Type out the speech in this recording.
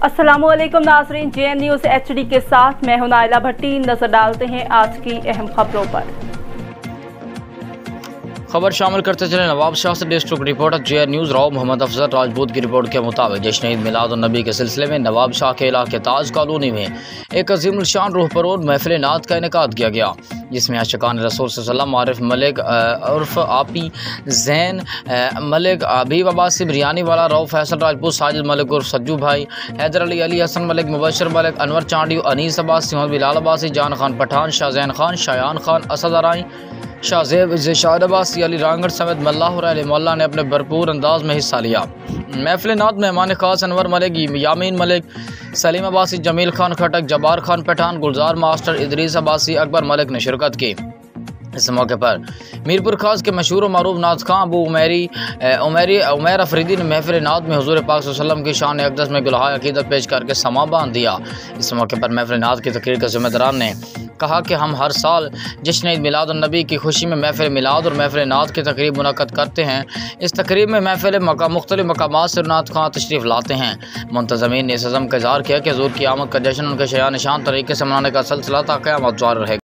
अस्सलामुअलैकुम नाज़रीन, JN news HD के साथ मैं हूं नाइला भट्टी। नजर डालते हैं आज की अहम खबरों पर। खबर शामिल करते चले नवाब शाह से district reporter JN news Rao Mohammad Afzal Rajput की रिपोर्ट के मुताबिक जश्न ईद मिलाद-उन-नबी के सिलसिले में नवाब शाह के इलाके ताज कॉलोनी में एक अजीम शान रूह परोर महफिल नात का इनेकाद किया गया, जिसमें आशिकान रसूल सल्लल्लाहु आरिफ मलिक उर्फ आपी जैन मलिक हबीब अब्बासी बिरयानी वाला राव फैसल राजपूत साजिद मलिक उर्फ सज्जू भाई हैदर अली अली हसन मलिक मुबशर मलिक अनवर चांडी अनीस अब्बासी मोहम्मद बिलाल अब्बासी जान खान पठान शाहजैन खान शायान खान असद अराई शाहजेब शाद अब्बासी अली रांगड़ समेत मल्लाह मौला ने अपने भरपूर अंदाज में हिस्सा लिया। महफिल नात मेहमान खास अनवर मलिक, यामीन मलिक, सलीम अब्बासी, जमील खान खटक, जब्बार खान पठान, गुलजार मास्टर, इदरीस अब्बासी, अकबर मलिक ने शिरकत की। इस मौके पर मीरपुर खास के मशहूर मरूफ नात खां अबू उमैर अफरीदी ने महफिल नात में हुजूर पाक सल्लल्लाहु अलैहि वसल्लम की शान अक़दस में गुलहाए अक़ीदत पेश करके समा बांध दिया। इस मौके पर महफिल नात की तकरीर के ज़िम्मेदारान ने कहा कि हम हर साल जश्न ईद मिलाद-उन-नबी की खुशी में महफिल मिलाद और महफिल नात की तकरीब मुनक़्क़द करते हैं। इस तकरीब में महफिल मुख्तलिफ़ मकामात से नात खां तशरीफ़ लाते हैं। मुंतज़मीन ने इस अज़म का इज़हार किया कि हुज़ूर की आमद का जश्न उनके शया निशान तरीके से मनाने का सिलसिला ता क़यामत जारी रहेगा।